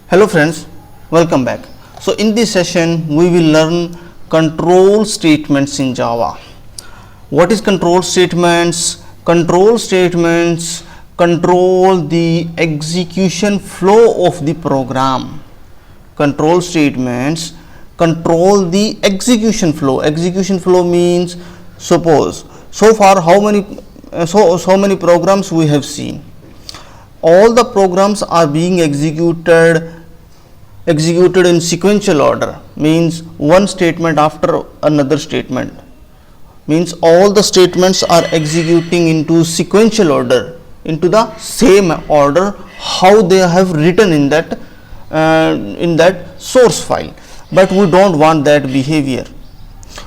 Hello friends, welcome back. So in this session we will learn control statements in Java. What is control statements? Control statements control the execution flow of the program. Control statements control the execution flow. Execution flow means, suppose so far how many many programs we have seen. All the programs are being executed in sequential order, means one statement after another statement, means all the statements are executing into sequential order, into the same order how they have written in that source file. But we don't want that behavior.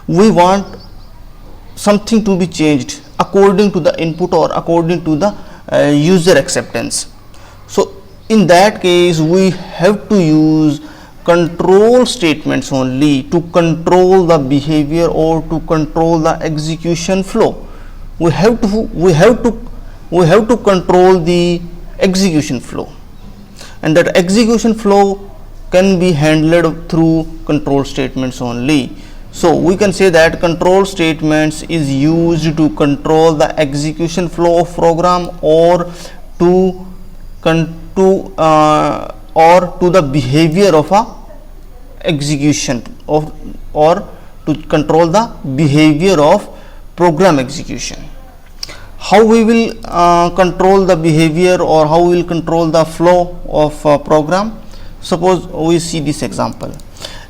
We want something to be changed according to the input or according to the user acceptance. So in that case we have to use control statements only to control the behavior or to control the execution flow. We have to control the execution flow, and that execution flow can be handled through control statements only. So we can say that control statements is used to control the execution flow of program or to the behavior of a execution of, or to control the behavior of program execution. How we will control the behavior, or how we will control the flow of a program? Suppose we see this example.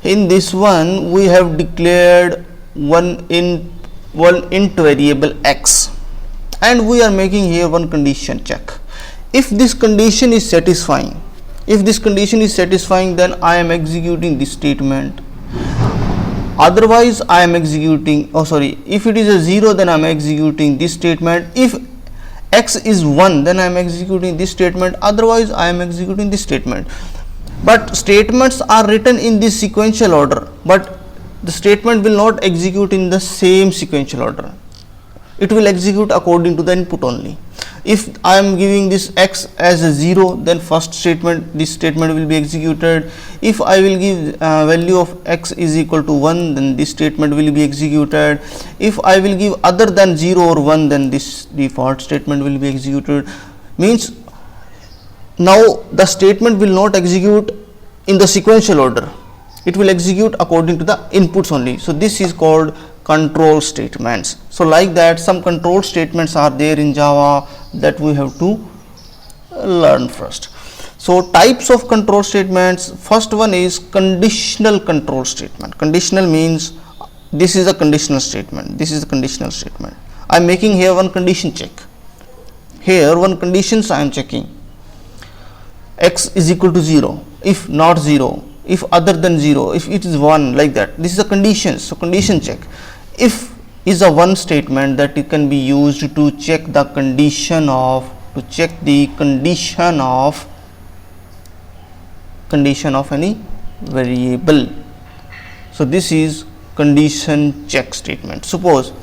In this one we have declared one int variable x, and we are making here one condition check. If this condition is satisfying, then I am executing this statement. Otherwise I am executing, if it is a 0, then I am executing this statement. If x is 1, then I am executing this statement. Otherwise I am executing this statement. But statements are written in this sequential order, but the statement will not execute in the same sequential order. It will execute according to the input only. If I am giving this x as a 0, then this statement will be executed. If I will give value of x is equal to 1, then this statement will be executed. If I will give other than 0 or 1, then this default statement will be executed. Means now the statement will not execute in the sequential order, it will execute according to the inputs only. So this is called control statements. So like that, some control statements are there in Java that we have to learn first. So types of control statements, first one is conditional control statement. Conditional means this is a conditional statement, this is a conditional statement. I am making here one condition check. Here one conditions I am checking. X is equal to 0, if not 0, if other than 0, if it is 1, like that. This is a condition. So condition check. If is a one statement that it can be used to check the condition of, any variable. So this is condition check statement. Suppose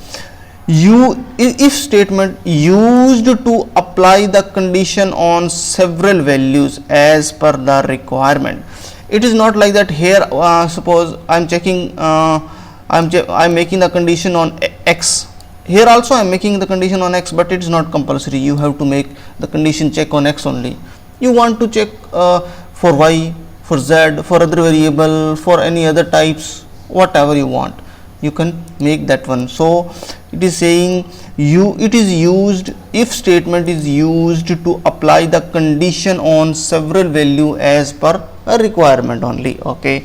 if statement used to apply the condition on several values as per the requirement. It is not like that. Here suppose I am checking, I am making the condition on x. Here also I am making the condition on x, but it is not compulsory. You have to make the condition check on x only. You want to check for y, for z, for other variable, for any other types, whatever you want, you can make that one. So it is saying it is used, if statement is used to apply the condition on several value as per a requirement only. Okay.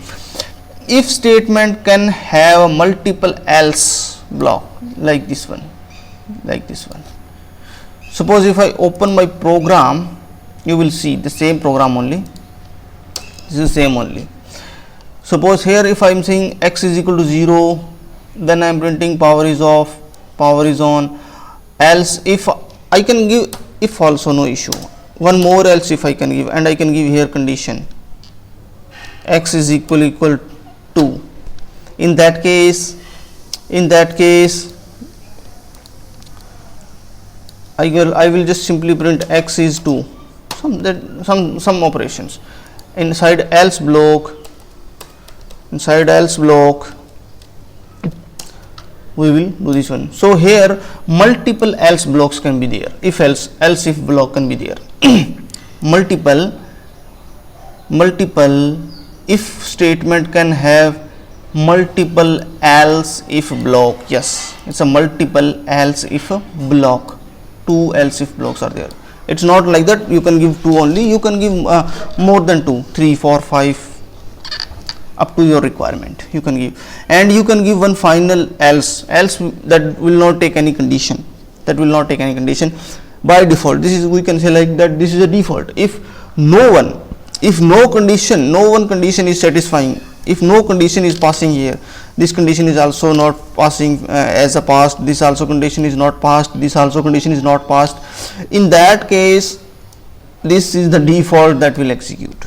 If statement can have a multiple else block, like this one. Suppose if I open my program, you will see the same program only. This is the same only. Suppose here if I am saying x is equal to 0, then I am printing power is off, power is on. Else if I can give if also, no issue. One more else if I can give, and I can give here condition x is equal to. In that case I will just simply print x is 2, some operations. inside else block, we will do this one. So here multiple else blocks can be there, if else if block can be there. multiple if statement can have multiple else if block. Yes, it's a multiple else if block. Two else if blocks are there. It's not like that you can give two only, you can give more than 2, 3, 4, 5, up to your requirement you can give. And you can give one final else that will not take any condition, by default. This is, we can say like that, this is a default. If no condition is satisfying, if no condition is passing here, this condition is also not passing as a passed, this also condition is not passed, this also condition is not passed, in that case this is the default that will execute,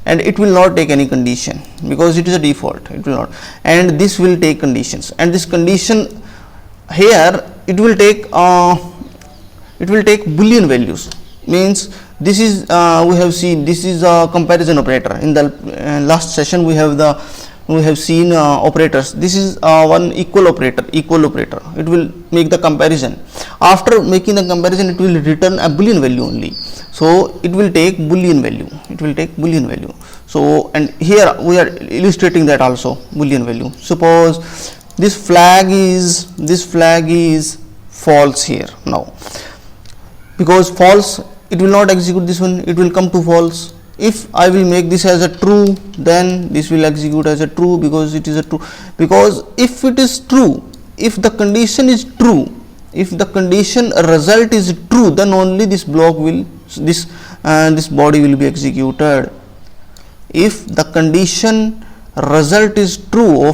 and it will not take any condition because it is a default, it will not. And this will take conditions, and this condition here it will take boolean values. Means this is we have seen this is a comparison operator. In the last session we have seen operators. This is one equal operator. It will make the comparison. After making the comparison, it will return a boolean value only. So it will take boolean value. So, and here we are illustrating that also, boolean value. Suppose this flag is false here now, because false, it will not execute this one, it will come to false. If I will make this as a true, then this will execute as a true, because it is a true. Because if it is true, if the condition is true, if the condition result is true, then only this block will, this body will be executed. If the condition result is true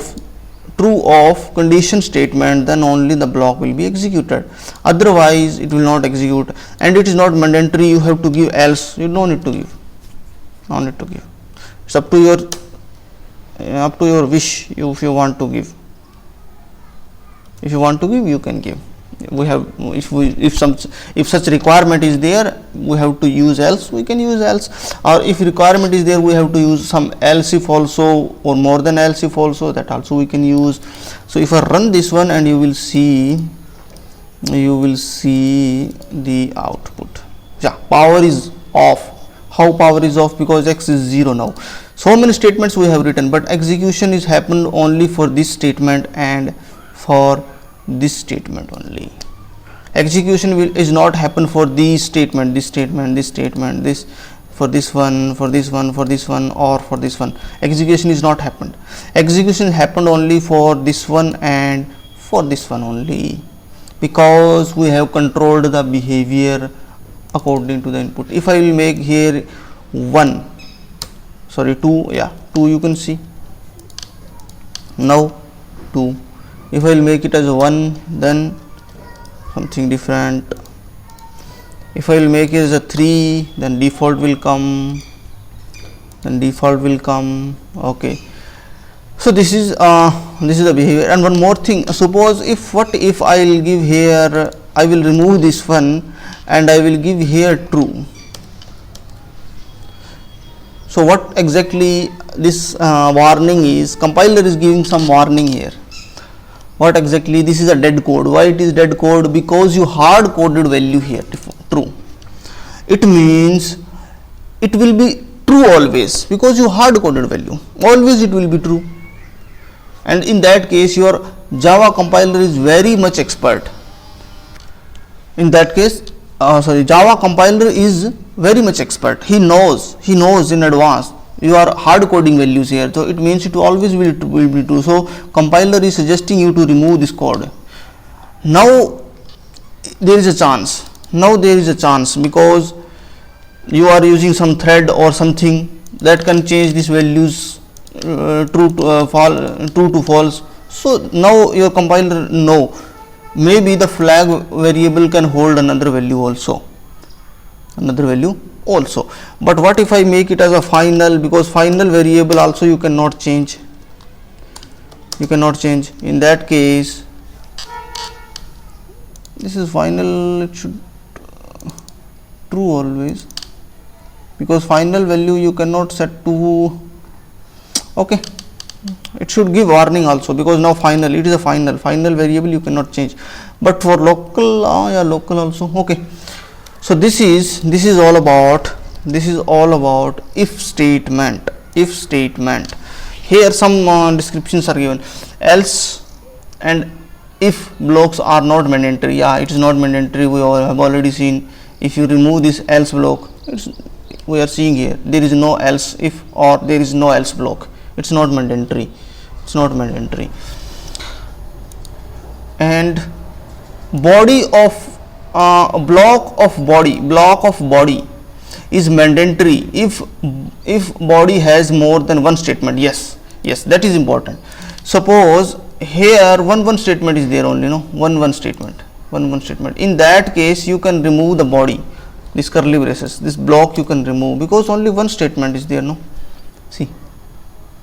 of condition statement, then only the block will be executed, otherwise it will not execute. And it is not mandatory you have to give else, you don't need to give, it's up to your wish. If you want to give, you can give. We have, if such requirement is there, we have to use else, we can use else. Or if requirement is there, we have to use some else if also, or more than else if also, that also we can use. So if I run this one, and you will see the output. Yeah, power is off. How power is off? Because x is 0 now. So many statements we have written, but execution is happened only for this statement and for this statement only. Execution is not happen for this statement, this for this one, or for this one. Execution is not happened. Execution happened only for this one and for this one only, because we have controlled the behavior according to the input. If I will make here 2, you can see now 2. If I will make it as 1, then something different. If I will make it as a 3, then default will come. Okay. So this is the behavior. And one more thing. Suppose if I will give here, I will remove this one and I will give here true. So what exactly this warning is? Compiler is giving some warning here. What exactly? This is a dead code. Why it is dead code? Because you hard coded value here true. It means it will be true always, because you hard coded value, always it will be true. And in that case your Java compiler is very much expert. In that case, Java compiler is very much expert. He knows in advance you are hard coding values here, so it means it always will be true. So compiler is suggesting you to remove this code. Now there is a chance, because you are using some thread or something that can change these values true to false. So now your compiler know maybe the flag variable can hold another value also. But what if I make it as a final? Because final variable also you cannot change. In that case, this is final, it should true always, because final value you cannot set to, okay, it should give warning also, because now final, it is a final variable, you cannot change. But for local, yeah, local also, okay. So this is all about if statement. Here some descriptions are given. Else and if blocks are not mandatory. Yeah, it is not mandatory, we have already seen. If you remove this else block, we are seeing here there is no else if, or there is no else block. It's not mandatory. And body of block of body is mandatory if body has more than one statement. Yes, that is important. Suppose here one statement is there only, no, one statement. In that case you can remove the body, this curly braces, this block you can remove, because only one statement is there, no. See,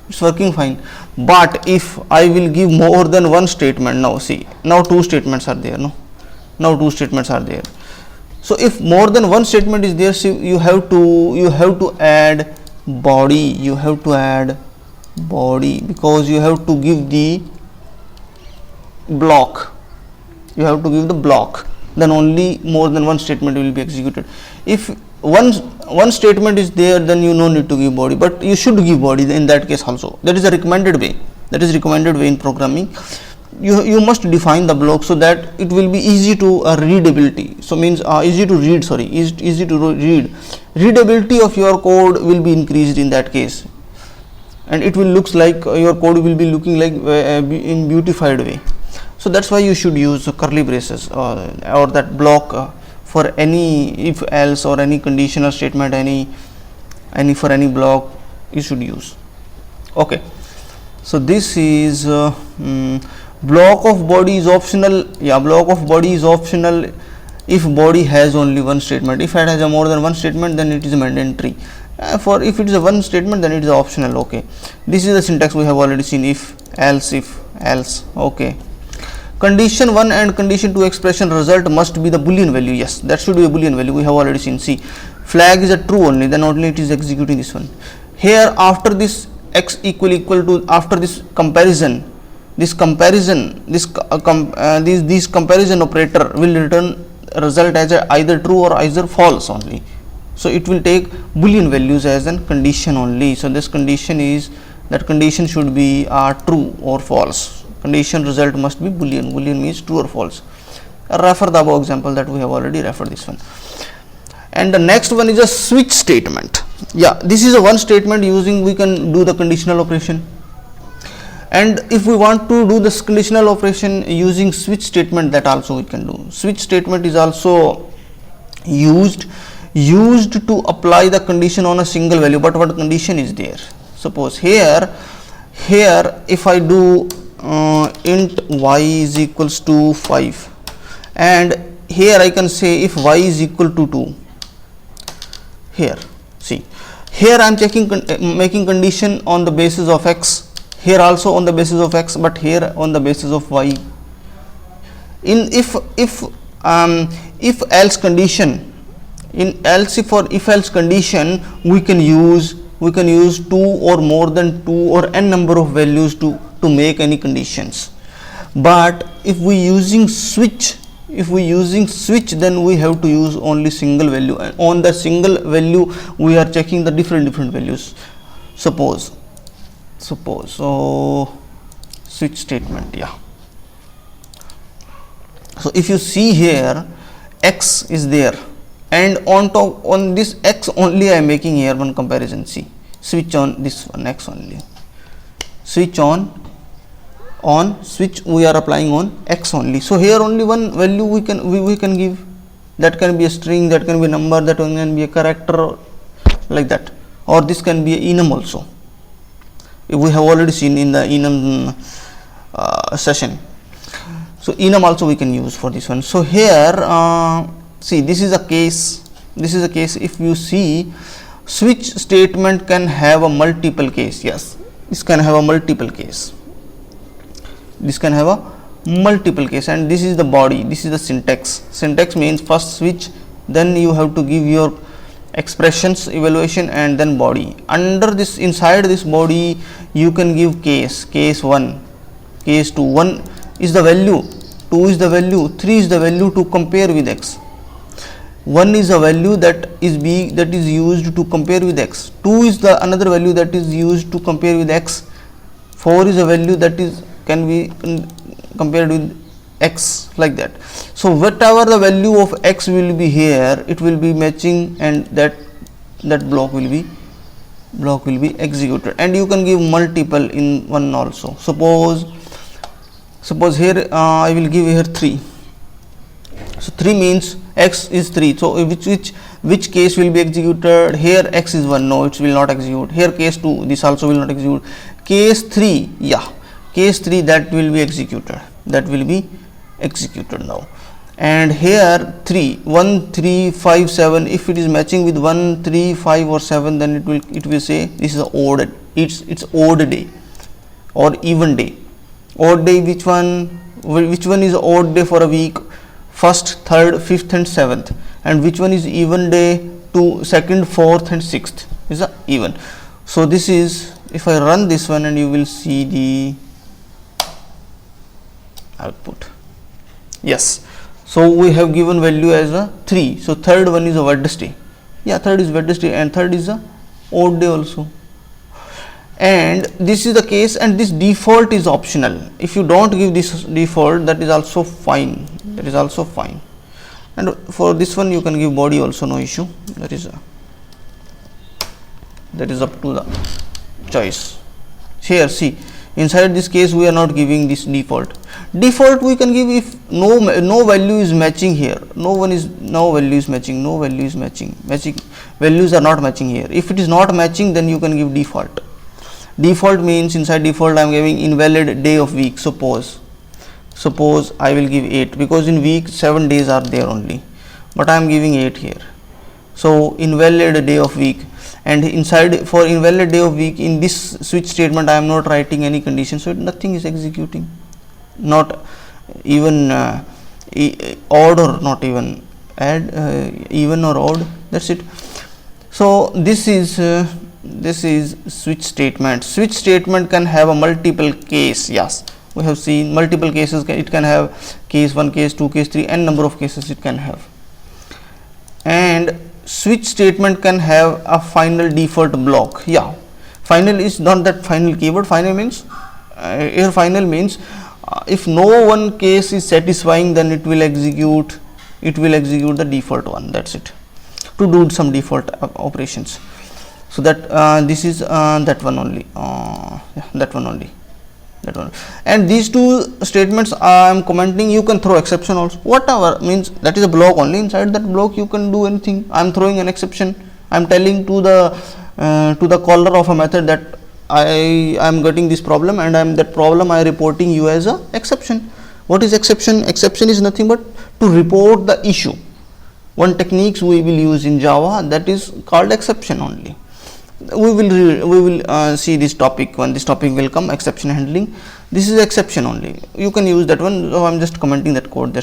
it's working fine. But if I will give more than one statement, now see, now two statements are there, no. So if more than one statement is there, so you have to add body, because you have to give the block, then only more than one statement will be executed. If one statement is there, then you no need to give body, but you should give body in that case also. That is a recommended way. In programming. You must define the block so that it will be easy to readability. So means easy to read. Readability of your code will be increased in that case, and it will looks like your code will be looking like in beautified way. So that's why you should use curly braces or that block for any if else or any conditional statement, any for any block you should use. Okay, so this is block of body is optional. Yeah, block of body is optional if body has only one statement. If it has a more than one statement, then it is mandatory. For if it is a one statement, then it is optional. Okay, this is the syntax we have already seen. If else. Okay, condition 1 and condition 2 expression result must be the boolean value. Yes, that should be a boolean value, we have already seen. See, flag is a true only, then only it is executing this one. Here after this x equal to, after this comparison operator will return result as either true or either false only. So it will take boolean values as a condition only. So this condition is, that condition should be true or false. Condition result must be boolean. Boolean means true or false. Refer the above example that we have already referred this one. And the next one is a switch statement. Yeah, this is a one statement using we can do the conditional operation. And if we want to do this conditional operation using switch statement, that also we can do. Switch statement is also used to apply the condition on a single value. But what condition is there? Suppose here if I do int y is equals to 5, and here I can say if y is equal to 2. Here, see, here I am making condition on the basis of x. Here also on the basis of x, but here on the basis of y. In if else condition, in else if or if else condition, we can use 2 or more than 2 or n number of values to make any conditions. But if we using switch, then we have to use only single value, and on the single value we are checking the different values. Suppose so switch statement. Yeah, so if you see here x is there, and on this x only I am making here one comparison. See, switch on this one x only, switch on switch we are applying on x only. So here only one value we can give. That can be a string, that can be a number, that can be a character, like that, or this can be a enum also. We have already seen in the enum session. So enum also we can use for this one. So here see, this is a case if you see switch statement can have a multiple case. Yes, this can have a multiple case. And this is the body, this is the syntax. Syntax means first switch, then you have to give your expressions, evaluation, and then body. Under this, inside this body, you can give case 1, case 2. 1 is the value, 2 is the value, 3 is the value to compare with x. 1 is a value that is used to compare with x. 2 is the another value that is used to compare with x. 4 is a value that can be compared with x, like that. So whatever the value of x will be here, it will be matching, and that block will be executed. And you can give multiple in one also. Suppose here I will give here 3. So 3 means x is 3. So which case will be executed? Here x is 1, no, it will not execute. Here case 2, this also will not execute. Case 3, yeah, case 3, that will be executed. Now. And here 3, 1, 3, 5, 7. If it is matching with 1, 3, 5 or 7, then it will say this is odd. It's odd day or even day. Odd day, which one is odd day for a week? 1st, 3rd, 5th and 7th. And which one is even day? 2nd, 4th and 6th is a even. So this is, if I run this one, and you will see the output. Yes, so we have given value as a 3. So 3rd one is a Wednesday. Yeah, 3rd is Wednesday, and 3rd is a odd day also. And this is the case, and this default is optional. If you don't give this default, that is also fine. And for this one you can give body also, no issue. That is up to the choice. Here see, inside this case we are not giving this default. Default we can give if no value is matching here. No value is matching. Values are not matching here. If it is not matching, then you can give default. Default means inside default I am giving invalid day of week. Suppose I will give 8, because in week 7 days are there only, but I am giving 8 here. So invalid day of week, and inside for invalid day of week, in this switch statement I am not writing any condition, so nothing is executing, not even odd or not even, add even or odd, that's it. So this is switch statement. Switch statement can have a multiple case. Yes, we have seen multiple cases. It can have case 1, case 2, case 3, and number of cases it can have. And switch statement can have a final default block. Yeah, final is not that final keyword. Final means here final means if no one case is satisfying, then it will execute the default one. That's it, to do some default operations. So that this is that one only. And these two statements I am commenting. You can throw exception also, whatever, means that is a block only. Inside that block you can do anything. I am throwing an exception. I am telling to the caller of a method that I am getting this problem, and that problem I reporting you as a exception. What is exception? Exception is nothing but to report the issue. One techniques we will use in Java, that is called exception only. We will see this topic when this topic will come, exception handling. This is exception only. You can use that one. So I am just commenting that code.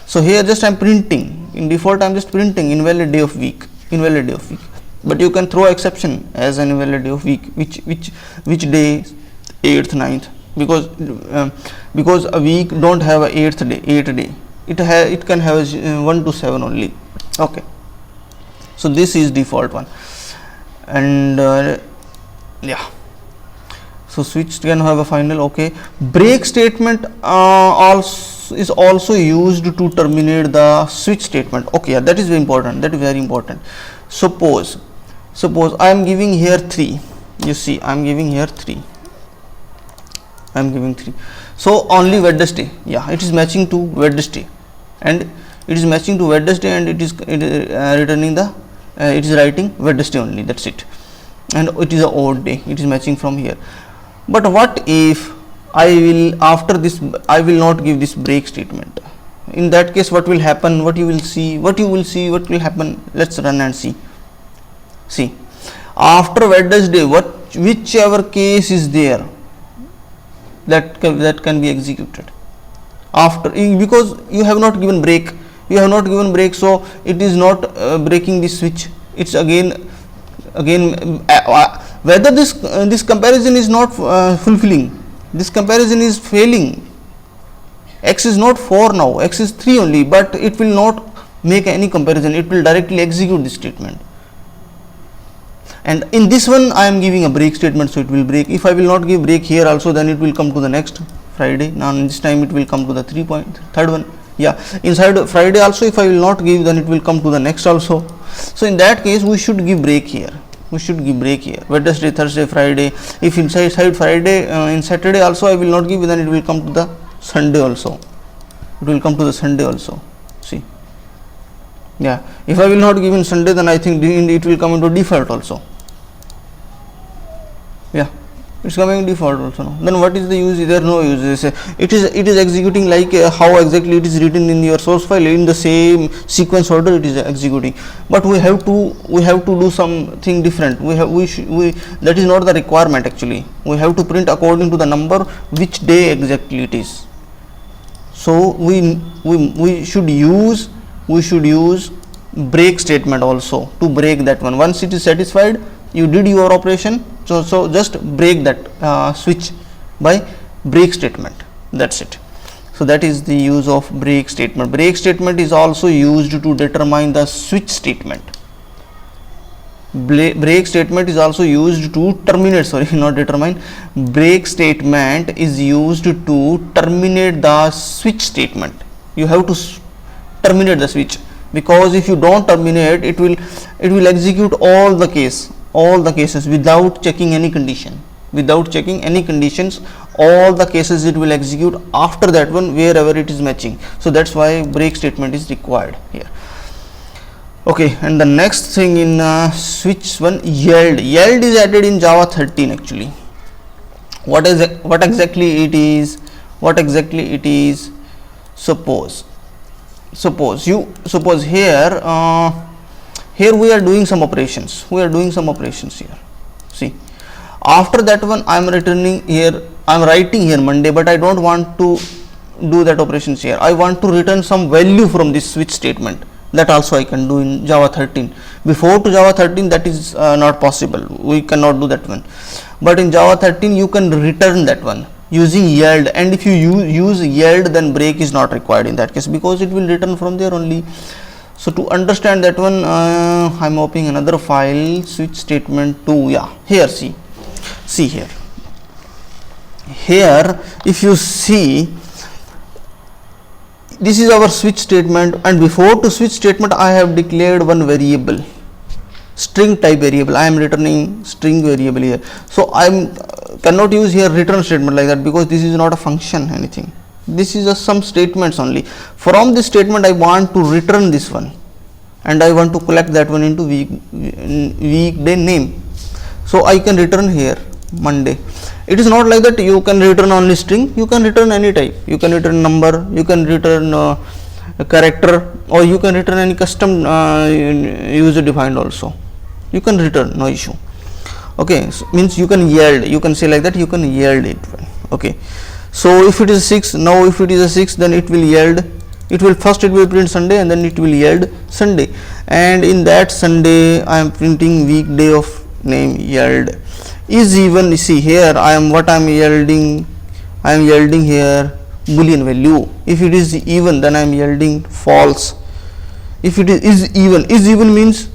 So here just I am printing. In default I am just printing invalid day of week. But you can throw exception as an invalid day of week. Which day? 8th, 9th. Because a week don't have a 8th day. It can have 1 to 7 only. Okay. So this is default one. And yeah, so switch can have a final. Okay, break statement is also used to terminate the switch statement. Okay, yeah, that is very important. Suppose I am giving here 3. You see, I am giving here 3. So only Wednesday. Yeah, it is matching to Wednesday, and it is returning the it is writing Wednesday only. That's it, and it is a odd day. It is matching from here. But what if I will not give this break statement? In that case, what will happen? What you will see? What will happen? Let's run and see. See, after Wednesday, whichever case is there, that can be executed after, because you have not given break. you have not given break, so it is not breaking the switch. It's again whether this comparison is not fulfilling, this comparison is failing. X is not 4 now, X is 3 only, but it will not make any comparison, it will directly execute this statement. And in this one I am giving a break statement, so it will break. If I will not give break here also, then it will come to the next Friday. Now this time it will come to the third one. Yeah, inside Friday also if I will not give, then it will come to the next also. So in that case we should give break here. Wednesday, Thursday, Friday. If inside Friday, in Saturday also I will not give, then it will come to the Sunday also. See, yeah, if I will not give in Sunday, then I think it will come into default also. Yeah, it's coming default also now. Then what is the use? There no use. It is executing like how exactly it is written in your source file, in the same sequence order it is executing. But we have to do something different. That is not the requirement actually. We have to print according to the number which day exactly it is. So we should use break statement also to break that one. Once it is satisfied, you did your operation, so just break that switch by break statement. That's it. So that is the use of break statement. Break statement is also used to determine the switch statement. Break statement is also used to terminate, not determine. Break statement is used to terminate the switch statement. You have to terminate the switch, because if you don't terminate, it will execute all the cases without checking any condition. All the cases it will execute after that one wherever it is matching. So that's why break statement is required here. Okay, and the next thing in switch one, yield is added in Java 13 actually. What exactly it is? Suppose here we are doing some operations. Here, see, after that one I am writing here Monday, but I don't want to do that operations here. I want to return some value from this switch statement. That also I can do in Java 13. Before to Java 13 that is not possible. We cannot do that one. But in Java 13 you can return that one using yield, and if you use yield, then break is not required in that case, because it will return from there only. So to understand that one, I am opening another file, switch statement 2. Yeah, here see here if you see, this is our switch statement, and before to switch statement I have declared one variable, string type variable. I am returning string variable here. So I cannot use here return statement like that, because this is not a function anything. This is just some statements only. From this statement I want to return this one, and I want to collect that one into weekday name. So I can return here Monday. It is not like that you can return only string, you can return any type. You can return number, you can return a character, or you can return any custom user defined also. You can return, no issue. Okay, so means you can yield, you can say like that, you can yield it. Okay, so if it is 6, now if it is a 6, then it will yield, it will print Sunday, and then it will yield Sunday, and in that Sunday I am printing weekday of name yield is even. See here I am yielding here boolean value. If it is even, then I am yielding false. If it is even means,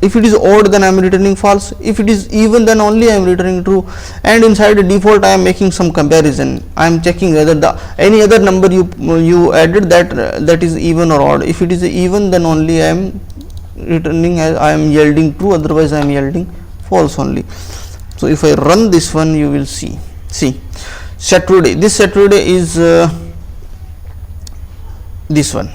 if it is odd, then I am returning false. If it is even, then only I am returning true. And inside the default I am making some comparison. I am checking whether any other number you added that is even or odd. If it is even, then only I am returning as I am yielding true, otherwise I am yielding false only. So if I run this one, you will see Saturday. This Saturday is this one.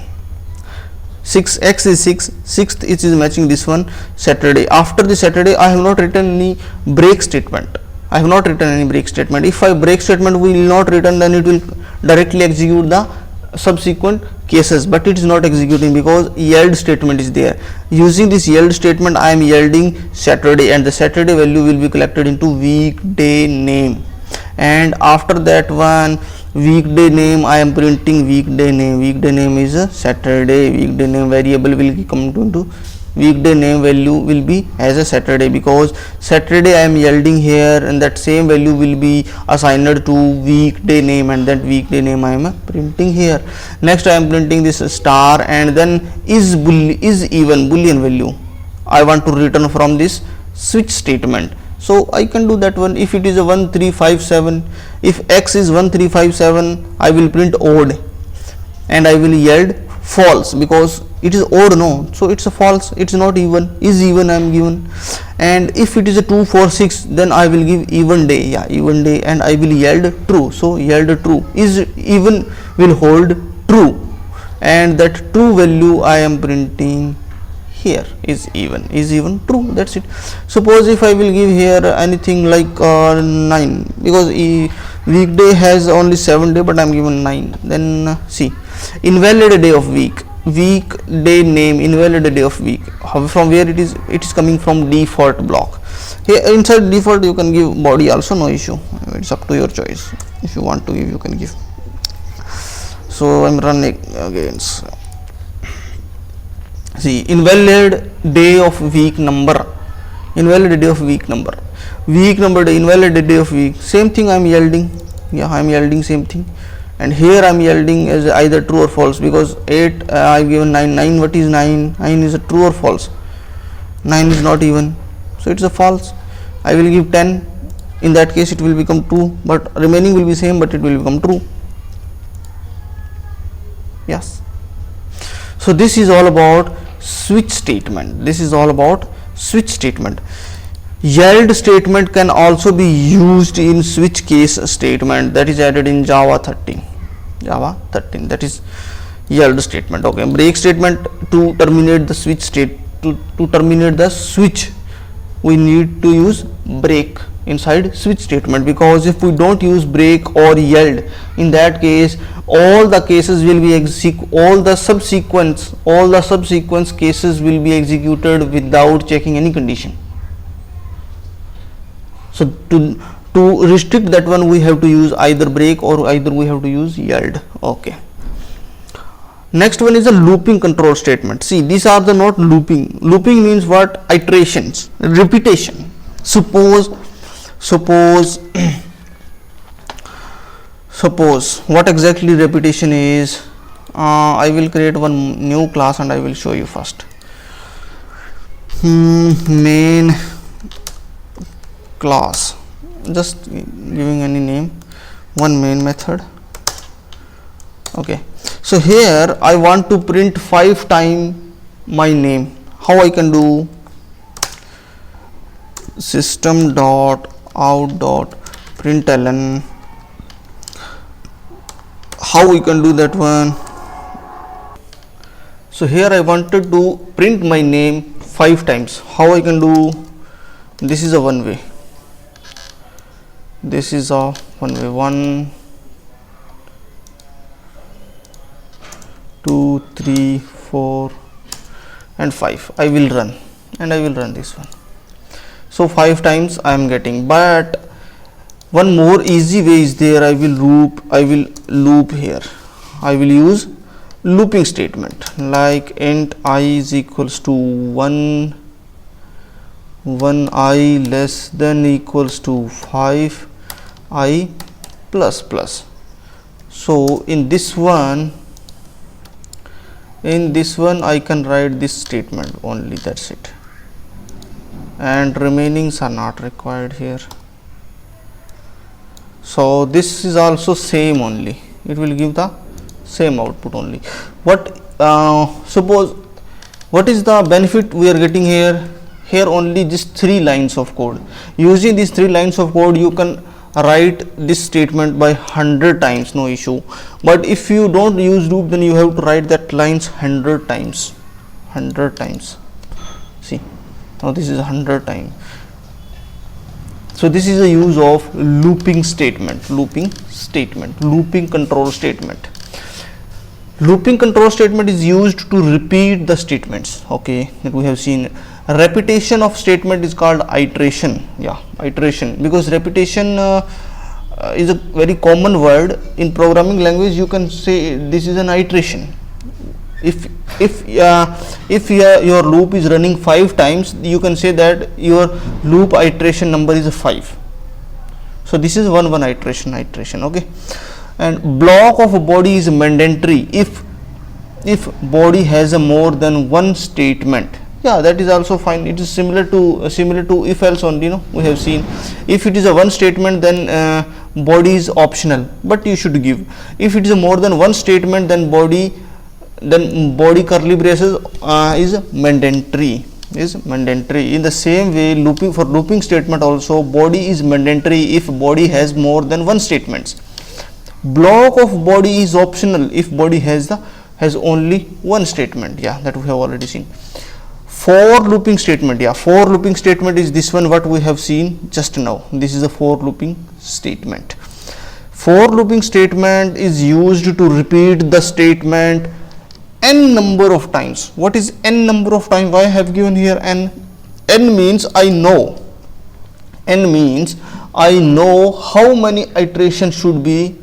6x is 6th it is matching this one Saturday. After the Saturday I have not written any break statement. If I break statement will not return, then it will directly execute the subsequent cases, but it is not executing because yield statement is there. Using this yield statement I am yielding Saturday, and the Saturday value will be collected into weekday name, and after that one weekday name, I am printing weekday name is a Saturday. Weekday name variable will come to weekday name value will be as a Saturday, because Saturday I am yielding here, and that same value will be assigned to weekday name, and that weekday name I am printing here. Next I am printing this star, and then is even boolean value I want to return from this switch statement. So I can do that one. If it is a 1357, if x is 1357, I will print odd and I will yield false, because it is odd, no, so it's a false, it's not even. Is even I am given. And if it is a 246, then I will give even day, even day, and I will yield true. So yield true. Is even will hold true, and that true value I am printing here. Is even true, that's it. Suppose if I will give here anything like 9, because weekday has only 7 day, but I am given 9. Then see, invalid day of weekday name, invalid day of week. From where it is coming from default block. Here inside default you can give body also, no issue. It's up to your choice. If you want to give, you can give. So I'm running again. See, invalid day of week number, invalid day of week number, week number day, invalid day of week, same thing I am yielding. I am yielding same thing, and here I am yielding as either true or false, because 8 I have given 9. What is 9? 9 is a true or false? 9 is not even, so it's a false. I will give 10. In that case it will become 2, but remaining will be same, but it will become true. Yes. So this is all about switch statement. Yield statement can also be used in switch case statement, that is added in Java 13. That is yield statement. Okay, break statement to terminate the switch state. To terminate the switch, we need to use break inside switch statement, because if we don't use break or yield, in that case all the cases will be all the subsequent cases will be executed without checking any condition. So to restrict that one, we have to use either break or either we have to use yield. Okay, next one is a looping control statement. See, these are the not looping. Looping means what? Iterations, repetition. Suppose what exactly repetition is. I will create one new class and I will show you first. Main class, just giving any name, one main method. Okay, so here I want to print 5 times my name. How I can do? System dot out dot println. How we can do that one? So here I wanted to print my name 5 times. How I can do? This is a one way. 1, 2, 3, 4 and 5. I will run and I will run this one. So 5 times I am getting, but one more easy way is there. I will loop here. I will use looping statement like int I is equals to 1, 1 less than equals to 5 I plus plus. So in this one I can write this statement only, that's it, and remainings are not required here. So this is also same only, it will give the same output only. Suppose what is the benefit we are getting here? Here only just 3 lines of code. Using these 3 lines of code, you can write this statement by 100 times, no issue. But if you don't use loop, then you have to write that lines 100 times. See, now this is 100 times. So this is a use of looping statement, looping control statement. Looping control statement is used to repeat the statements. Okay, that we have seen. Repetition of statement is called iteration. Iteration, because repetition is a very common word in programming language. You can say this is an iteration. If your loop is running 5 times, you can say that your loop iteration number is a 5. So this is one iteration. Okay. And block of a body is mandatory if body has a more than one statement. Yeah, that is also fine. It is similar to if else only, we have seen. If it is a one statement, then body is optional, but you should give. If it is a more than one statement, then body curly braces is mandatory. In the same way, looping statement also, body is mandatory if body has more than one statements. Block of body is optional if body has only one statement. Yeah, that we have already seen. For looping statement, for looping statement is this one what we have seen just now. This is a for looping statement. For looping statement is used to repeat the statement n number of times. What is n number of times? Why I have given here n? N means I know. N means I know how many iterations should be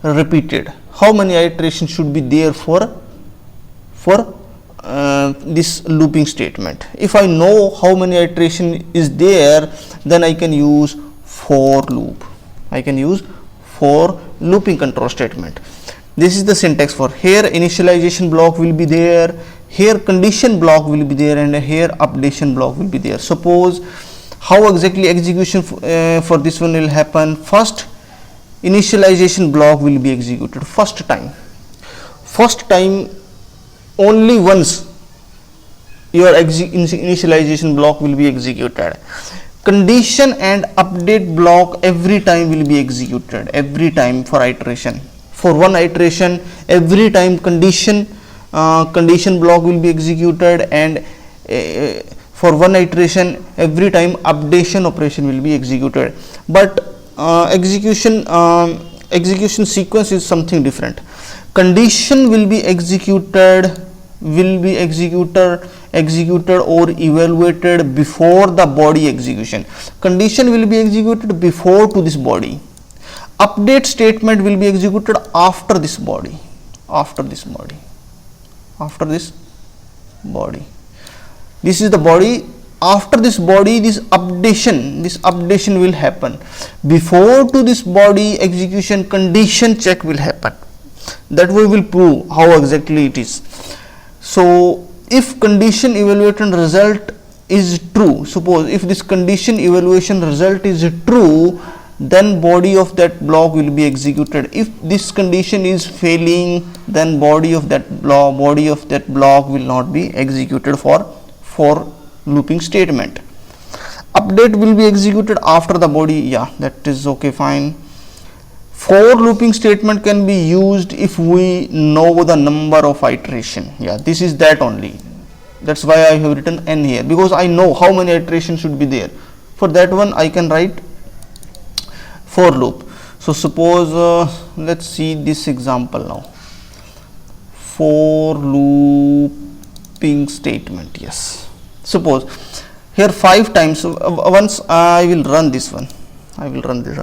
repeated. How many iterations should be there for this looping statement. If I know how many iteration is there, then I can use for loop. I can use for looping control statement. This is the syntax for here. Initialization block will be there, here condition block will be there, and here updation block will be there. Suppose how exactly execution for this one will happen. First, initialization block will be executed first time only once your initialization block will be executed. Condition and update block every time will be executed, every time for iteration. For one iteration, every time condition block will be executed, and for one iteration every time updation operation will be executed. But execution sequence is something different. Condition will be executed or evaluated before the body execution. Condition will be executed before to this body. Update statement will be executed after this body. This is the body. After this body, this updation will happen. Before to this body execution, condition check will happen. That we will prove how exactly it is. So if condition evaluation result is true, suppose if this condition evaluation result is true, then body of that block will be executed. If this condition is failing, then body of that block will not be executed for looping statement. Update will be executed after the body. Yeah, that is okay, fine. For looping statement can be used if we know the number of iteration. Yeah, this is that only. That's why I have written n here, because I know how many iterations should be there. For that one I can write for loop. So suppose let's see this example now. For looping statement. Yes, suppose here 5 times. Once I will run this one.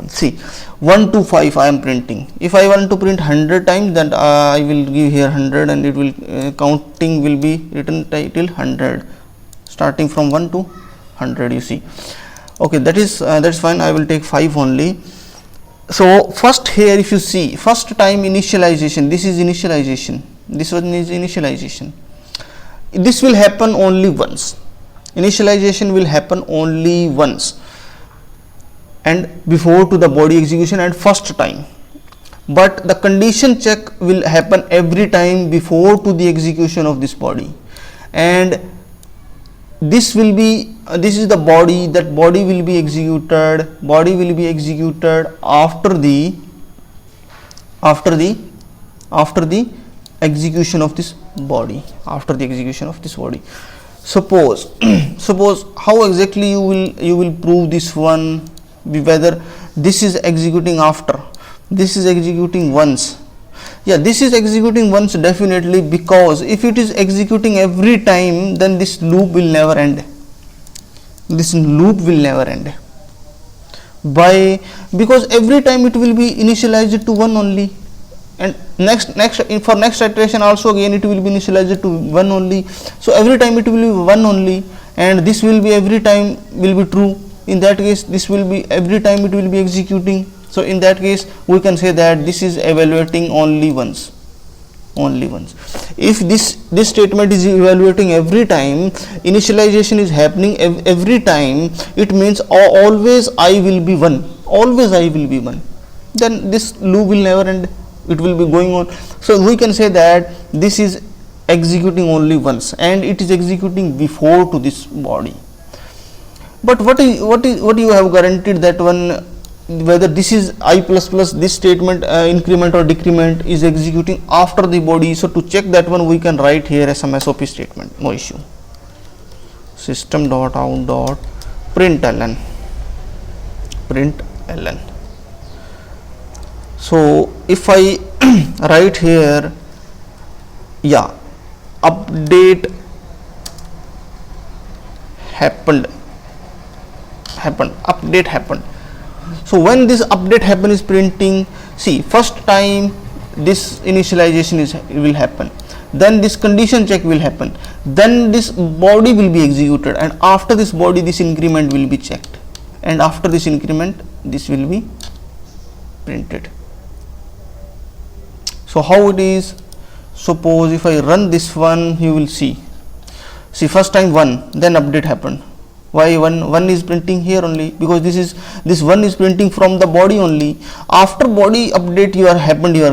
See, 1 to 5 I am printing. If I want to print 100 times, then I will give here 100, and it will counting will be written till 100, starting from 1 to 100. You see, okay, that's fine. I will take 5 only. So first here, if you see, first time initialization. This is initialization. This one is initialization. This will happen only once. Initialization will happen only once, and before to the body execution and first time. But the condition check will happen every time before to the execution of this body, and this will be this is the body. That body will be executed. After the execution of this body. Suppose how exactly you will prove this one, whether this is executing after, this is executing once. Yeah, this is executing once definitely, because if it is executing every time, then this loop will never end. by, because every time it will be initialized to 1 only, and next for next iteration also again it will be initialized to 1 only. So every time it will be 1 only, and this will be every time will be true. In that case this will be every time it will be executing. So in that case we can say that this is evaluating only once. If this statement is evaluating every time, initialization is happening every time, it means always I will be 1, then this loop will never end, it will be going on. So we can say that this is executing only once, and it is executing before to this body. But what you have guaranteed that one, whether this is I plus plus, this statement increment or decrement is executing after the body. So to check that one, we can write here as a SOP statement, no issue. System dot out dot println. So if I write here, yeah, update happened. So when this update happen is printing, see, first time this initialization will happen, then this condition check will happen, then this body will be executed, and after this body this increment will be checked, and after this increment this will be printed. So how it is? Suppose if I run this one, you will see first time 1, then update happened. Why 1 is printing here only? Because this 1 is printing from the body only. After body update you are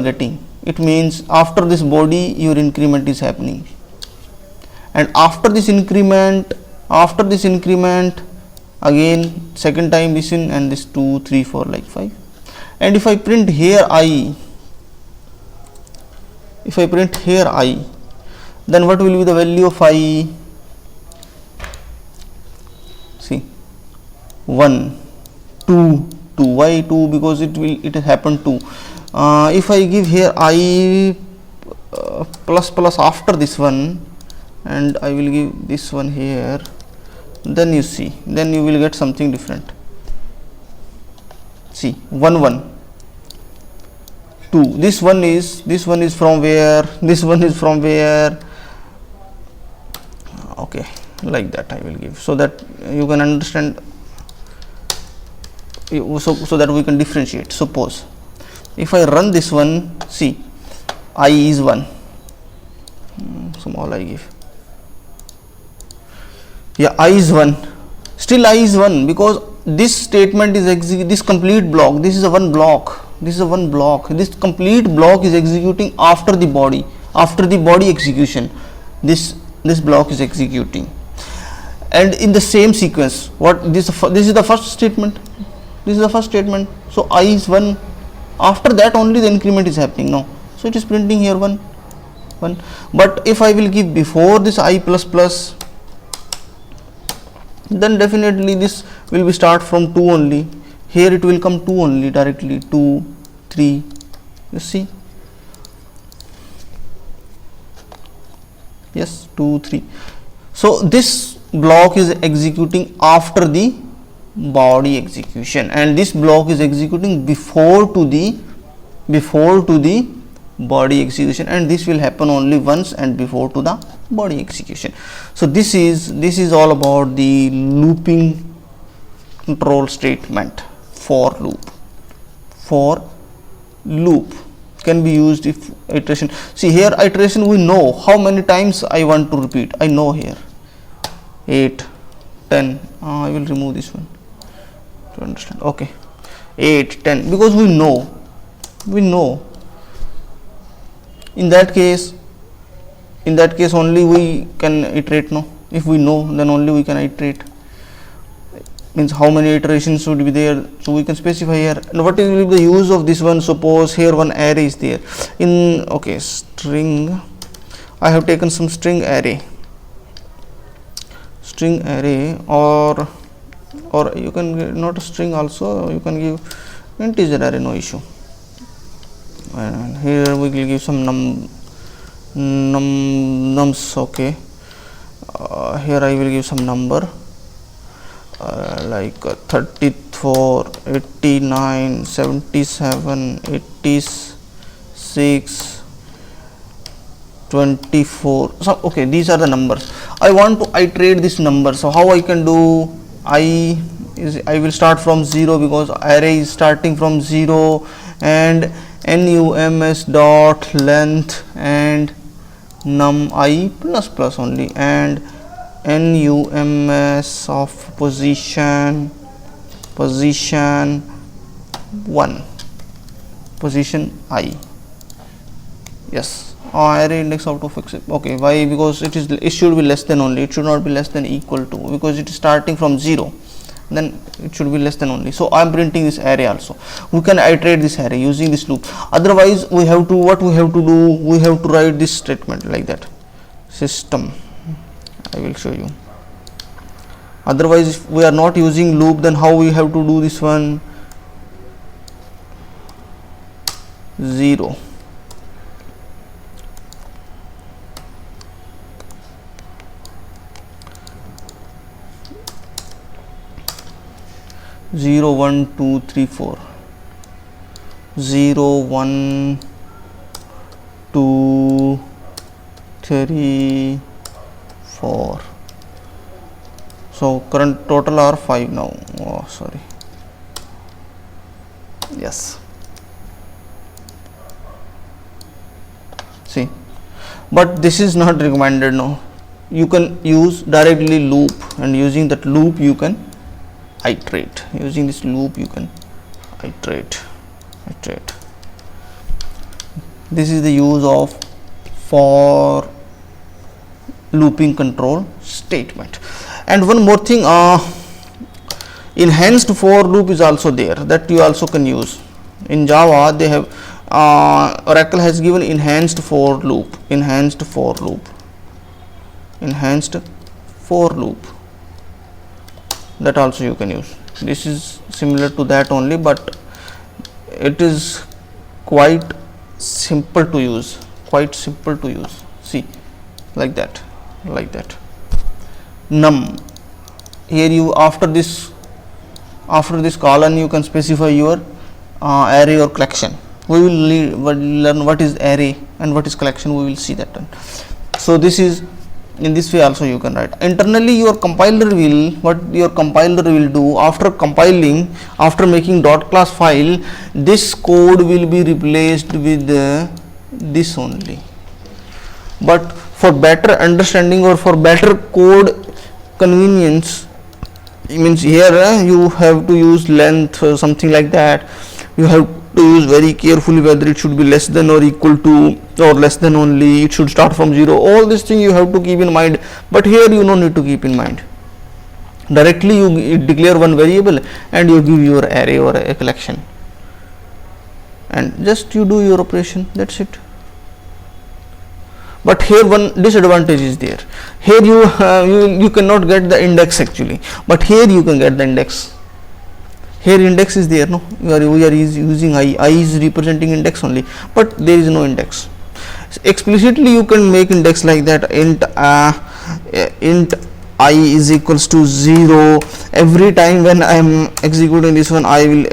getting, it means after this body your increment is happening, and after this increment again second time this in, and this 2 3 4 like 5. And if I print here I, then what will be the value of I? See, 1 2 2. Why 2? Because it has happened 2. If I give here I plus plus after this one, and I will give this one here, then you see, then you will get something different. See, 1 1 2. This one is from where? This one is from where? Okay, like that I will give, so that you can understand, so that we can differentiate. Suppose if I run this one, see, I is 1, small I give, yeah, I is 1, still I is 1, because this statement is this complete block, this is a one block, this complete block is executing after the body execution. This block is executing, and in the same sequence, what this is the first statement, so I is 1, after that only the increment is happening. No, so it is printing here 1. But if I will give before this I plus plus, then definitely this will be start from 2 only. Here it will come 2 only directly, 2 3. You see, yes, 2 3. So this block is executing after the body execution, and this block is executing before to the body execution, and this will happen only once and before to the body execution. So this is all about the looping control statement. For loop can be used if iteration. See, here iteration we know how many times I want to repeat. I know here 8 10. I will remove this one to understand. Okay, 8 10, because we know in that case only we can iterate. No, if we know, then only we can iterate. Means how many iterations should be there, so we can specify here. And what will be the use of this one? Suppose here one array is there in, okay, string. I have taken some string array, or you can get not a string also, you can give integer array, no issue. And here we will give some nums. Okay, here I will give some number like 33 84, 89, 77, 86, 24. So okay, these are the numbers. I want to iterate this number. So how I can do? I will start from 0 because array is starting from 0, and nums dot length and num I plus plus only, and nums of position 1, position I. Yes, array index auto fix it. Okay, why? Because it should be less than only, it should not be less than equal to, because it is starting from 0, then it should be less than only. So I am printing this array also. We can iterate this array using this loop. Otherwise we have to, what we have to do, we have to write this statement like that, system. I will show you. Otherwise if we are not using loop, then how we have to do this one? 0, zero, 1, 2, 3, 4, 0, 1, 2, 3, 4. So current total are 5 now. Oh, sorry. Yes. See, but this is not recommended now. You can use directly loop, and using that loop you can iterate. Using this loop you can iterate. This is the use of for looping control statement. And one more thing, enhanced for loop is also there, that you also can use. In Java they have Oracle has given enhanced for loop, that also you can use. This is similar to that only, but it is quite simple to use, see, like that. Num, here you after this column you can specify your array or collection. We will learn what is array and what is collection, we will see that one. So this is, in this way also you can write. Internally your compiler will, what your compiler will do, after compiling, after making dot class file, this code will be replaced with this only. But for better understanding or for better code convenience, it means here you have to use length or something like that. You have to use very carefully whether it should be less than or equal to, or less than only, it should start from 0. All these things you have to keep in mind, but here you don't need to keep in mind. Directly you declare one variable and you give your array or a collection, and just you do your operation, that's it. But here one disadvantage is there. Here you cannot get the index actually, but here you can get the index. Here index is there, no, we are using I is representing index only, but there is no index. Explicitly you can make index like that, int I is equals to 0. Every time when I am executing this one, I will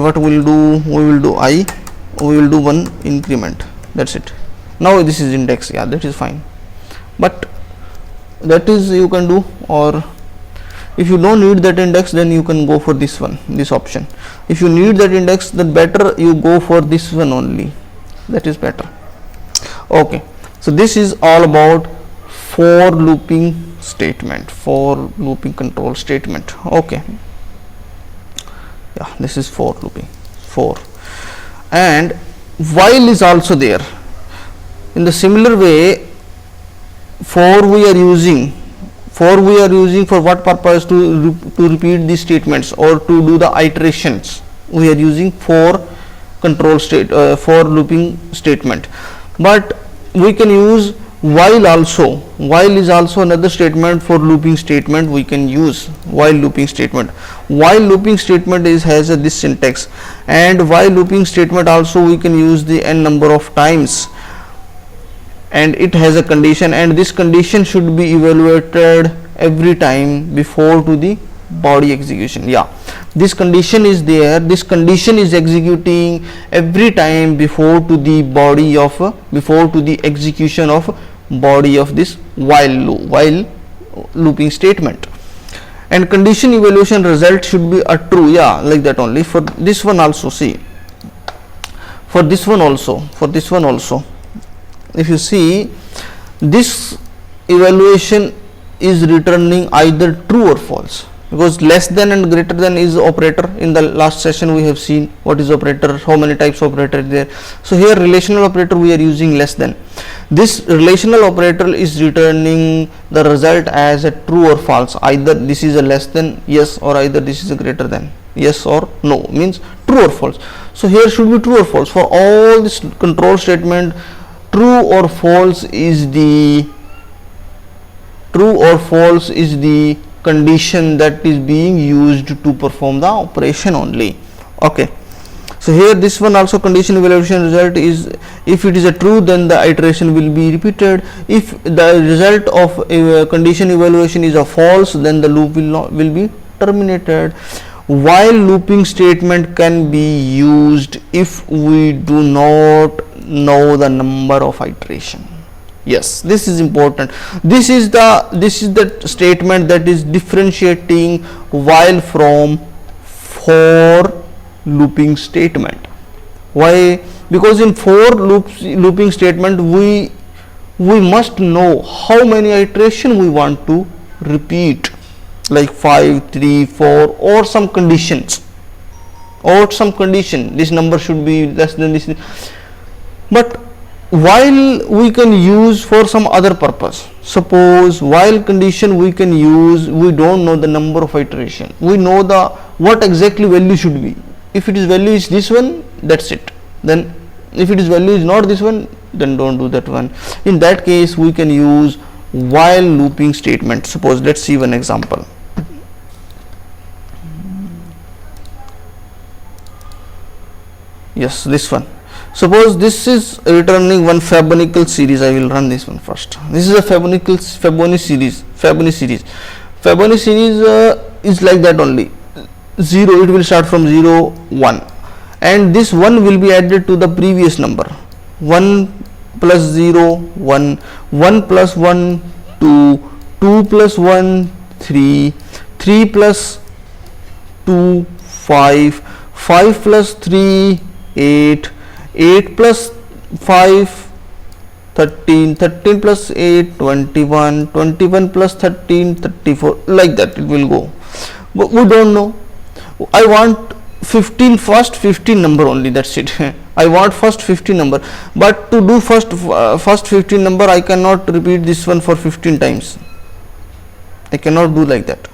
what we will do, we will do one increment, that's it. Now this is index, yeah, that is fine, but that is you can do. Or if you don't need that index, then you can go for this one, this option. If you need that index, then better you go for this one only, that is better. Okay, so this is all about for looping statement, for looping control statement. Okay, yeah, this is for looping, for. And while is also there. In the similar way, for we are using for what purpose? To repeat these statements or to do the iterations. We are using for control state, for looping statement. But we can use while also. While is also another statement for looping statement. We can use while looping statement. While looping statement has this syntax, and while looping statement also we can use the n number of times, and it has a condition, and this condition should be evaluated every time before to the body execution. Yeah, this condition is there, this condition is executing every time before to the execution of body of this while looping statement. And condition evaluation result should be a true, yeah, like that only. For this one also, see, for this one also, if you see, this evaluation is returning either true or false, because less than and greater than is operator. In the last session we have seen what is operator, how many types of operator there. So here relational operator we are using less than. This relational operator is returning the result as a true or false. Either this is a less than, yes, or either this is a greater than, yes or no, means true or false. So here should be true or false. For all this control statement, true or false is the condition that is being used to perform the operation only. Okay, so here this one also, condition evaluation result is, if it is a true, then the iteration will be repeated. If the result of a condition evaluation is a false, then the loop will be terminated. While looping statement can be used if we do not know the number of iteration. Yes, this is important. This is the statement that is differentiating while from for looping statement. Why? Because in for looping statement we must know how many iteration we want to repeat, like 5, 3, 4, or some conditions, this number should be less than this. But while we can use for some other purpose, suppose while condition we can use, we don't know the number of iteration, we know the what exactly value should be. If it is value is this one, that's it. Then if it is value is not this one, then don't do that one. In that case we can use while looping statement. Suppose, let's see one example. Yes, this one. Suppose this is returning one Fibonacci series. I will run this one first. This is a Fibonacci series. Fibonacci series is like that only. 0, it will start from 0, 1, and this 1 will be added to the previous number. 1 plus 0, 1, 1 plus 1, 2, 2 plus 1, 3, 3 plus 2, 5, 5 plus 3, 8, 8 plus 5, 13, 13 plus 8, 21, 21 plus 13, 34, like that it will go. But we don't know. I want 15, first 15 number only, that's it. I want first 15 number, but to do first 15 number I cannot repeat this one for 15 times. I cannot do like that.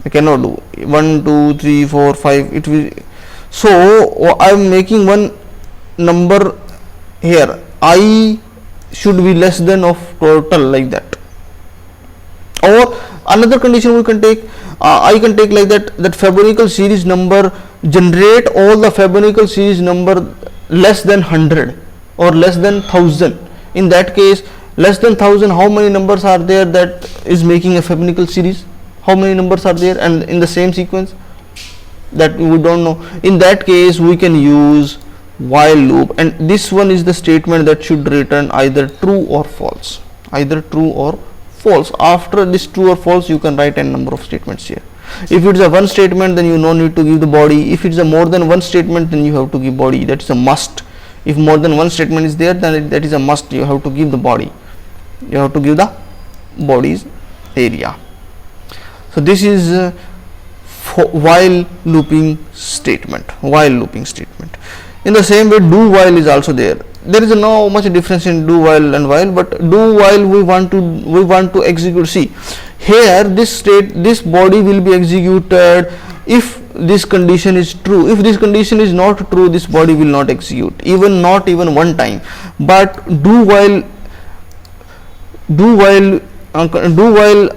I cannot do 1, 2, 3, 4, 5. It will. So I am making one number here. I should be less than of total, like that. Or another condition we can take. I can take like that Fibonacci series number, generate all the Fibonacci series number less than 100 or less than 1000. In that case, less than 1000, how many numbers are there that is making a Fibonacci series? How many numbers are there and in the same sequence? That we don't know. In that case we can use while loop, and this one is the statement that should return either true or false. After this true or false you can write a number of statements here. If it is a one statement, then you no need to give the body. If it is a more than one statement, then you have to give body. That is a must. If more than one statement is there, then that is a must. You have to give the body. You have to give the body's area. So this is while looping statement. In the same way, do while is also there. There is no much difference in do while and while, but do while we want to execute. See here, this body will be executed if this condition is true. If this condition is not true, this body will not execute, not even one time. But do while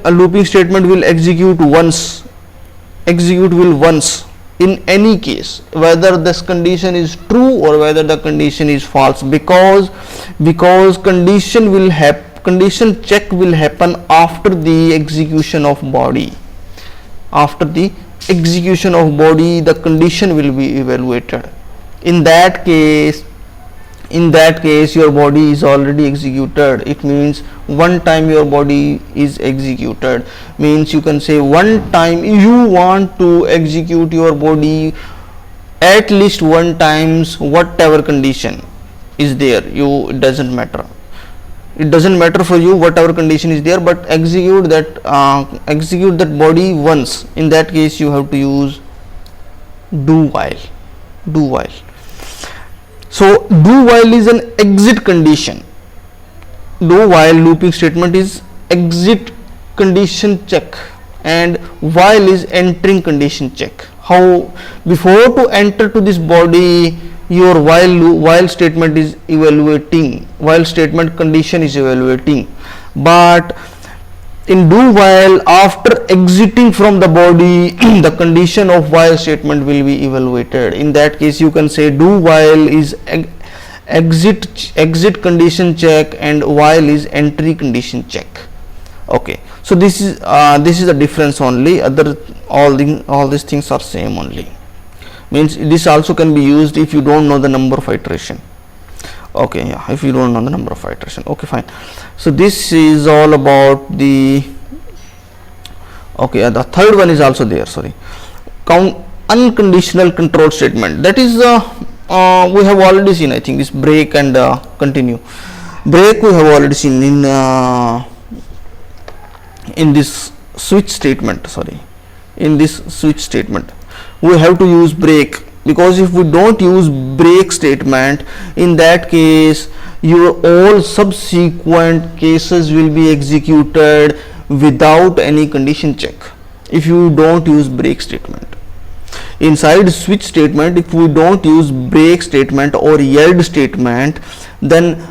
a looping statement will execute once in any case, whether this condition is true or whether the condition is false, because condition check will happen after the execution of body. after the execution of body the condition will be evaluated. In that case your body is already executed. It means one time your body is executed, means you can say one time you want to execute your body at least one times, whatever condition is there, it doesn't matter for you whatever condition is there, but execute that body once. In that case you have to use do while. So do while is an exit condition. Do while looping statement is exit condition check, and while is entering condition check. How? Before to enter to this body, your while statement is evaluating, while statement condition is evaluating, but in do while, after exiting from the body the condition of while statement will be evaluated. In that case you can say do while is exit condition check and while is entry condition check. Okay, so this is the difference only. All these things are same only. Means this also can be used if you don't know the number of iteration. Okay, yeah, if you don't know the number of iteration. Okay, fine. So this is all about the the third one is also there. Sorry, unconditional control statement. That is we have already seen. I think this break and continue. Break we have already seen in this switch statement. Sorry, in this switch statement we have to use break, because if we don't use break statement, in that case your all subsequent cases will be executed without any condition check if you don't use break statement. Inside switch statement, if we don't use break statement or yield statement, then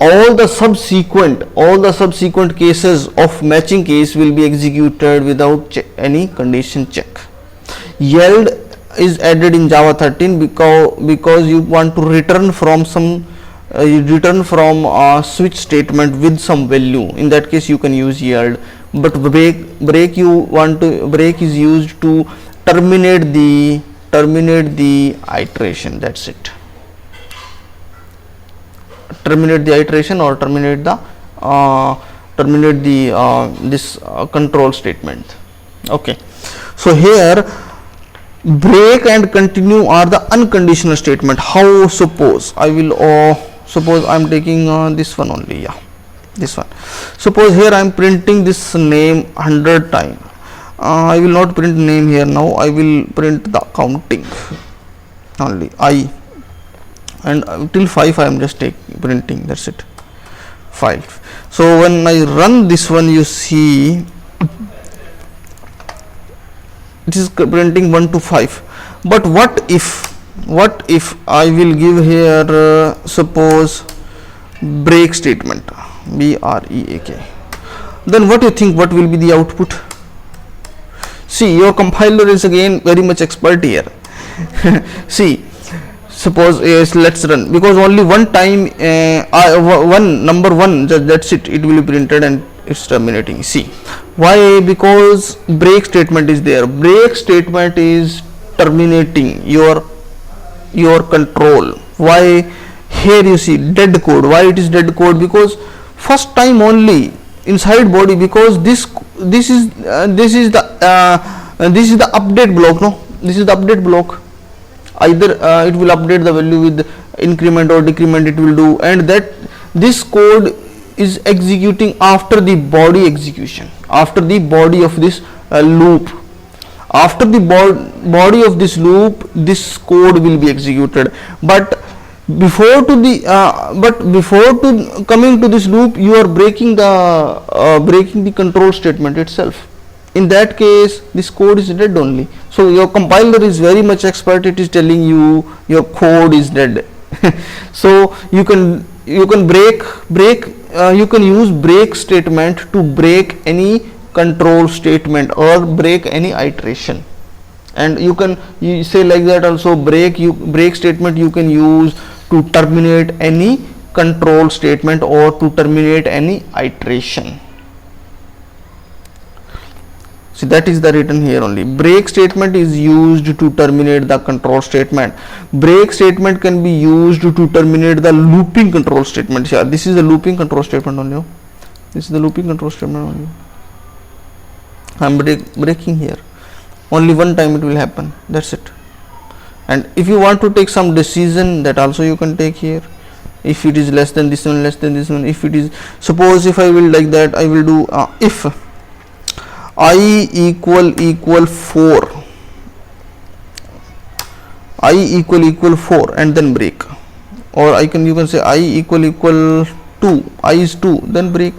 all the subsequent cases of matching case will be executed without any condition check. Yield is added in Java 13 because you want to return from switch statement with some value. In that case you can use yield, but break is used to terminate the iteration. That's it. Terminate the iteration or terminate the control statement. Okay, so here break and continue are the unconditional statement. How? Suppose I am taking this one only. Yeah, this one. Suppose here I am printing this name 100 times. I will not print name here now. I will print the counting only. And till 5 I am just printing. That's it. 5. So when I run this one, you see it is printing 1 to 5. But what if I will give here suppose break statement, break, then what do you think, what will be the output? See, your compiler is again very much expert here. See, suppose yes, let's run, because only one time number 1, that's it, it will be printed and it's terminating. See why? Because break statement is there. Break statement is terminating your control. Why? Here you see dead code. Why it is dead code? Because first time only inside body, because this is the update block. No, this is the update block. Either it will update the value with increment or decrement, it will do, and that this code is executing after the body execution, after the body of this loop. After the body of this loop, this code will be executed. But before coming to this loop, you are breaking the control statement itself. In that case, this code is dead only. So your compiler is very much expert. It is telling you your code is dead. So you can use break statement to break any control statement or break any iteration, and you say like that also. Break statement you can use to terminate any control statement or to terminate any iteration. See, that is the written here only. Break statement is used to terminate the control statement. Break statement can be used to terminate the looping control statement. Yeah, this is the looping control statement only. This is the looping control statement only. I am breaking here. Only one time it will happen. That's it. And if you want to take some decision, that also you can take here. If it is less than this one, less than this one. If it is, suppose if I will like that, I will do if I equal 4, I equal 4 and then break, or you can say I equal 2, I is 2, then break.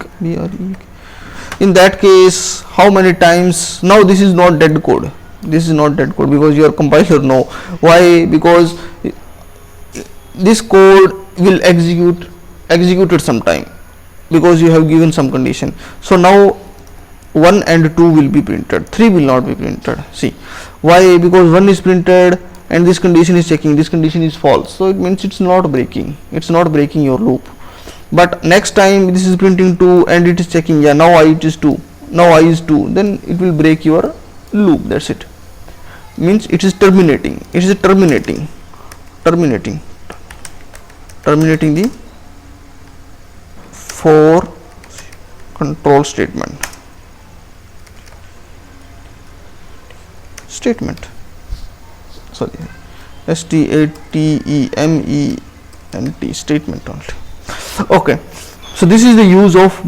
In that case, how many times? Now this is not dead code. This is not dead code because your compiler know. Why? Because this code will executed sometime because you have given some condition. So now 1 and 2 will be printed, 3 will not be printed. See why? Because 1 is printed and this condition is checking, this condition is false, so it means it's not breaking your loop. But next time this is printing 2 and it is checking, yeah, now I is 2, then it will break your loop. That's it. Means it is terminating the for control statement. Sorry, statement statement only. Okay, so this is the use of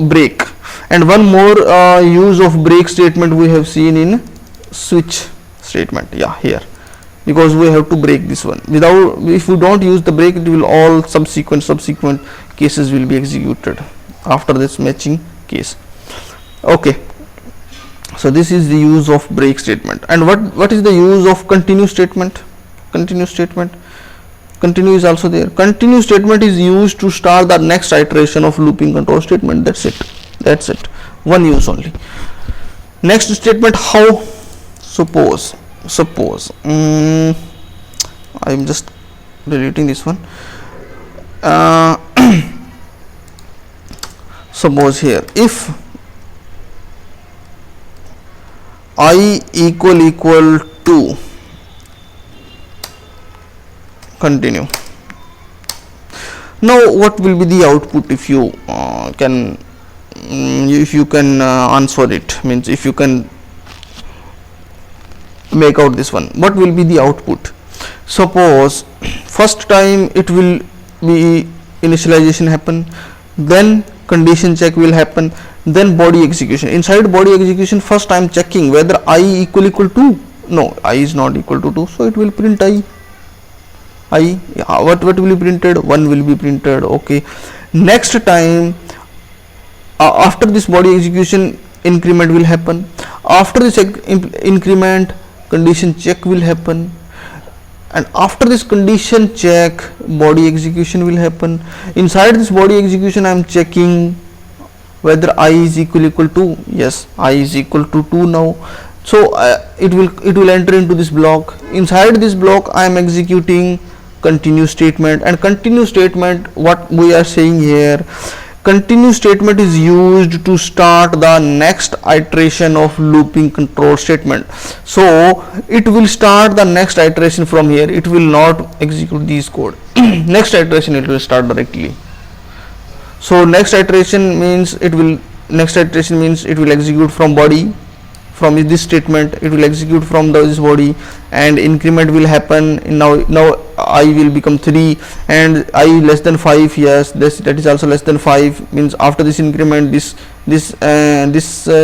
break. And one more use of break statement we have seen in switch statement. Yeah, here, because we have to break this one. Without, if you don't use the break, it will all subsequent cases will be executed after this matching case. Okay, so this is the use of break statement. And what is the use of continue statement? Continue is also there. Continue statement is used to start the next iteration of looping control statement. That's it. One use only. Next statement, how? Suppose I am just deleting this one. Suppose here, if I equal 2, continue. Now what will be the output if you can answer it? Means if you can make out this one, what will be the output? Suppose first time it will be initialization happen, then condition check will happen, then body execution. Inside body execution, first I am checking whether I equal 2. No, I is not equal to 2, so it will print I. What will be printed? 1 will be printed. Okay, next time after this body execution, increment will happen. After this increment, condition check will happen, and after this condition check, body execution will happen. Inside this body execution, I am checking whether I is equal to, yes, I is equal to 2 now. So it will enter into this block. Inside this block, I am executing continue statement. And continue statement, what we are saying here, continue statement is used to start the next iteration of looping control statement. So it will start the next iteration from here. It will not execute this code. Next iteration it will start directly. So next iteration means it will execute from body, from this statement. It will execute from this body, and increment will happen. Now I will become 3 and I less than 5. Yes, that is also less than 5. Means after this increment, this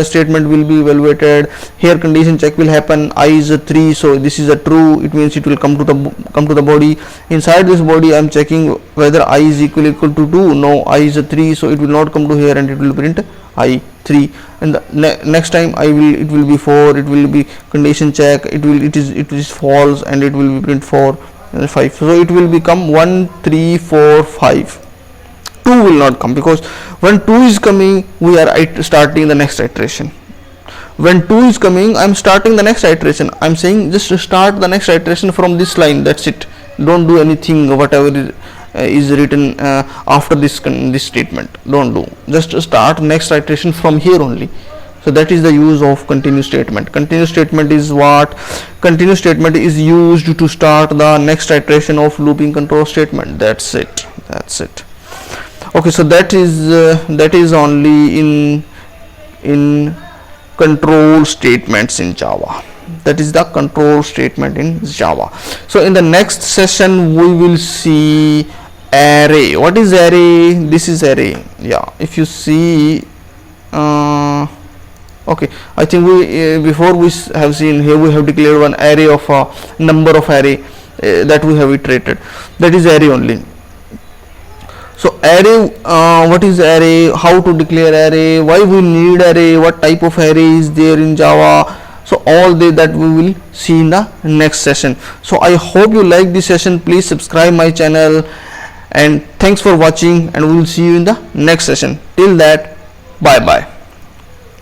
statement will be evaluated. Here condition check will happen. I is a 3, so this is a true. It means it will come to the body. Inside this body, I am checking whether I is equal to 2. No, I is a 3, so it will not come to here, and it will print I 3. And the next time it will be 4. It will be condition check. It is false, and it will be print 4 and 5. So it will become 1 3 4 5. 2 will not come, because when 2 is coming, we are starting the next iteration. When 2 is coming, I am starting the next iteration. I am saying just start the next iteration from this line. That's it. Don't do anything whatever is written after this statement. Don't do. Just start next iteration from here only. So that is the use of continuous statement. Continuous statement is what? Continuous statement is used to start the next iteration of looping control statement. That's it. Okay, so that is only in control statements in Java. That is the control statement in Java. So in the next session we will see array. What is array? This is array. Yeah, if you see okay, I think we before we have seen here, we have declared one array of a number of array that we have iterated. That is array only. So array, what is array, how to declare array, why we need array, what type of array is there in Java. So all that we will see in the next session. So I hope you like this session. Please subscribe my channel, and thanks for watching, and we will see you in the next session. Till that, bye bye.